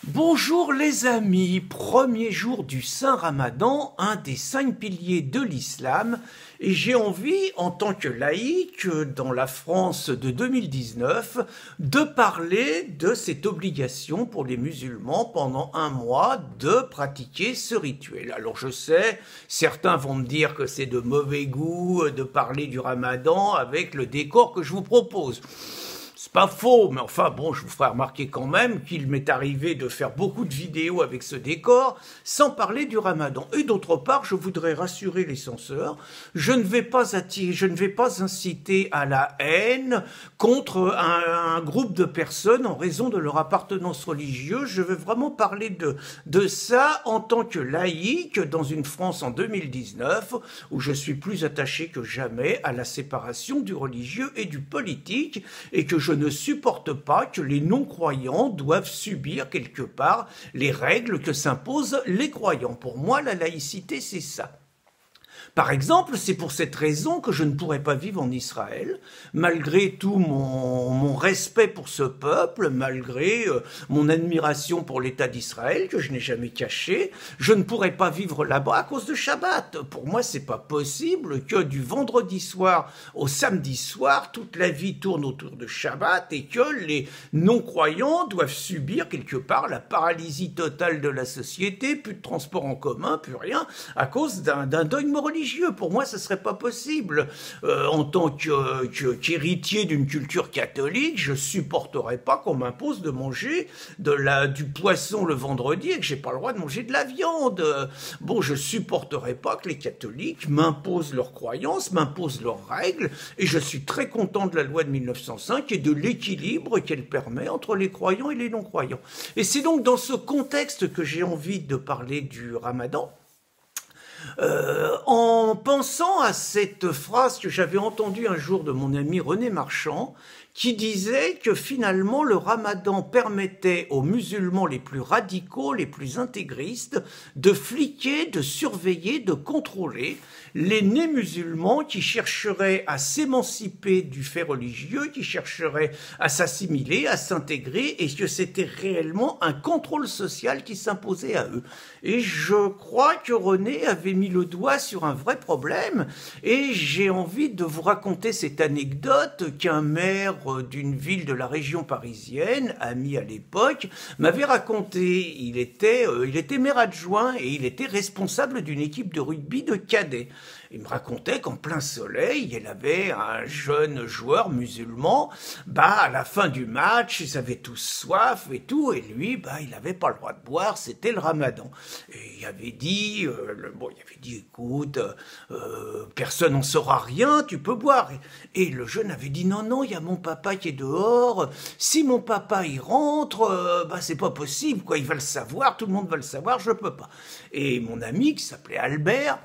Bonjour les amis, premier jour du Saint Ramadan, un des 5 piliers de l'islam, et j'ai envie, en tant que laïc, dans la France de 2019, de parler de cette obligation pour les musulmans pendant un mois de pratiquer ce rituel. Alors je sais, certains vont me dire que c'est de mauvais goût de parler du Ramadan avec le décor que je vous propose. C'est pas faux, mais enfin bon, je vous ferai remarquer quand même qu'il m'est arrivé de faire beaucoup de vidéos avec ce décor, sans parler du Ramadan. Et d'autre part, je voudrais rassurer les censeurs, je ne vais pas inciter à la haine contre un groupe de personnes en raison de leur appartenance religieuse. Je veux vraiment parler de ça en tant que laïc dans une France en 2019, où je suis plus attaché que jamais à la séparation du religieux et du politique, et que je ne supporte pas que les non-croyants doivent subir quelque part les règles que s'imposent les croyants. Pour moi, la laïcité, c'est ça. Par exemple, c'est pour cette raison que je ne pourrais pas vivre en Israël, malgré tout mon respect pour ce peuple, malgré mon admiration pour l'État d'Israël, que je n'ai jamais caché. Je ne pourrais pas vivre là-bas à cause de Shabbat. Pour moi, c'est pas possible que du vendredi soir au samedi soir, toute la vie tourne autour de Shabbat et que les non-croyants doivent subir quelque part la paralysie totale de la société, plus de transport en commun, plus rien, à cause d'un dogme religieux. Pour moi, ce serait pas possible. En tant qu'héritier d'une culture catholique, je supporterais pas qu'on m'impose de manger du poisson le vendredi et que j'ai pas le droit de manger de la viande. Bon, je supporterais pas que les catholiques m'imposent leurs croyances, m'imposent leurs règles, et je suis très content de la loi de 1905 et de l'équilibre qu'elle permet entre les croyants et les non-croyants. Et c'est donc dans ce contexte que j'ai envie de parler du Ramadan. En pensant à cette phrase que j'avais entendue un jour de mon ami René Marchand, qui disait que finalement le Ramadan permettait aux musulmans les plus radicaux, les plus intégristes, de fliquer, de surveiller, de contrôler les nés-musulmans qui chercheraient à s'émanciper du fait religieux, qui chercheraient à s'assimiler, à s'intégrer, et que c'était réellement un contrôle social qui s'imposait à eux. Et je crois que René avait mis le doigt sur un vrai problème, et j'ai envie de vous raconter cette anecdote qu'un maire d'une ville de la région parisienne, ami à l'époque, m'avait raconté. Il était maire adjoint et il était responsable d'une équipe de rugby de cadets. Il me racontait qu'en plein soleil, il avait un jeune joueur musulman, à la fin du match, ils avaient tous soif et tout, et lui, il n'avait pas le droit de boire, c'était le Ramadan. Et il avait dit, écoute, personne n'en saura rien, tu peux boire. Et le jeune avait dit, non, il y a mon papa qui est dehors, si mon papa y rentre, c'est pas possible, quoi, il va le savoir, tout le monde va le savoir, je peux pas. Et mon ami, qui s'appelait Albert,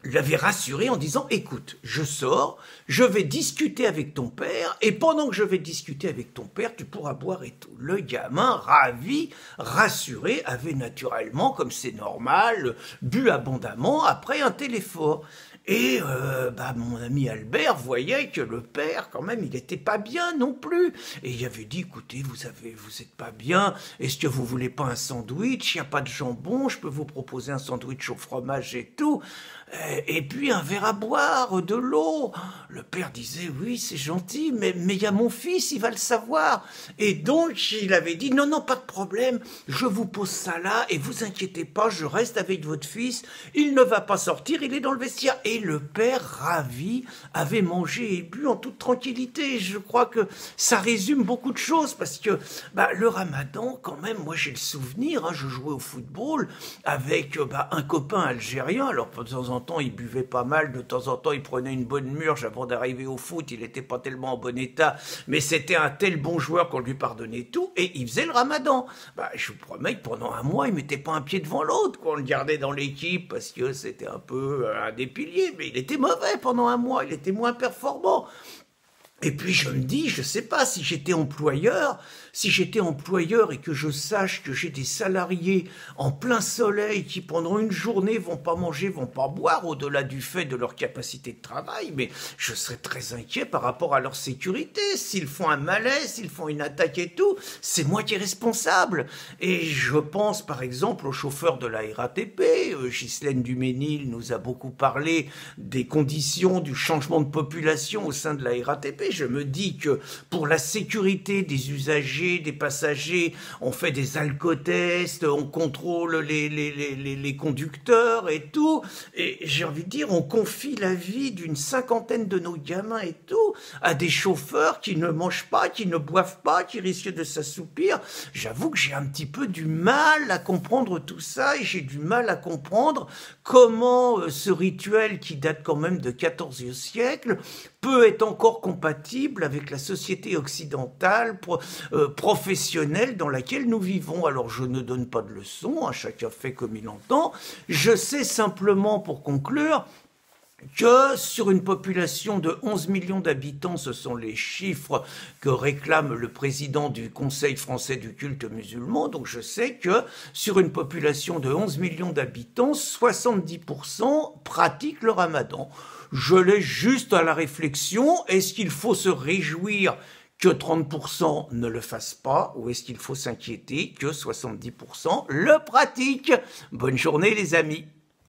l'avait rassuré en disant « Écoute, je sors, je vais discuter avec ton père, et pendant que je vais discuter avec ton père, tu pourras boire et tout. » Le gamin, ravi, rassuré, avait naturellement, comme c'est normal, bu abondamment après un téléphone. Et mon ami Albert voyait que le père, quand même, il était pas bien non plus. Et il avait dit, écoutez, vous êtes pas bien, est-ce que vous voulez pas un sandwich? Il n'y a pas de jambon, je peux vous proposer un sandwich au fromage et tout. Et puis un verre à boire, de l'eau. Le père disait, oui, c'est gentil, mais il y a mon fils, il va le savoir. Et donc, il avait dit, non, pas de problème, je vous pose ça là, et vous inquiétez pas, je reste avec votre fils, il ne va pas sortir, il est dans le vestiaire. Et le père, ravi, avait mangé et bu en toute tranquillité. Je crois que ça résume beaucoup de choses, parce que le Ramadan, quand même, moi j'ai le souvenir, je jouais au football avec un copain algérien, alors de temps en temps il buvait pas mal, de temps en temps il prenait une bonne murge avant d'arriver au foot, il n'était pas tellement en bon état, mais c'était un tel bon joueur qu'on lui pardonnait tout, et il faisait le Ramadan. Je vous promets que pendant un mois il mettait pas un pied devant l'autre, on le gardait dans l'équipe parce que c'était un peu un des piliers, mais il était mauvais pendant un mois, il était moins performant. Et puis je me dis, je sais pas, si j'étais employeur et que je sache que j'ai des salariés en plein soleil qui pendant une journée vont pas manger, vont pas boire, au-delà du fait de leur capacité de travail, mais je serais très inquiet par rapport à leur sécurité. S'ils font un malaise, s'ils font une attaque et tout, c'est moi qui est responsable. Et je pense par exemple aux chauffeurs de la RATP. Ghislaine Duménil nous a beaucoup parlé des conditions du changement de population au sein de la RATP. Je me dis que pour la sécurité des usagers, des passagers, on fait des alcotests, on contrôle les conducteurs et tout. Et j'ai envie de dire, on confie la vie d'une cinquantaine de nos gamins et tout à des chauffeurs qui ne mangent pas, qui ne boivent pas, qui risquent de s'assoupir. J'avoue que j'ai un petit peu du mal à comprendre tout ça et j'ai du mal à comprendre comment ce rituel qui date quand même de XIVe siècle peut être encore compatible avec la société occidentale professionnelle dans laquelle nous vivons. Alors je ne donne pas de leçons, chacun fait comme il entend. Je sais simplement, pour conclure, que sur une population de 11 millions d'habitants, ce sont les chiffres que réclame le président du Conseil français du culte musulman, donc je sais que sur une population de 11 millions d'habitants, 70% pratiquent le ramadan. Je laisse juste à la réflexion, est-ce qu'il faut se réjouir que 30% ne le fassent pas, ou est-ce qu'il faut s'inquiéter que 70% le pratiquent? Bonne journée les amis.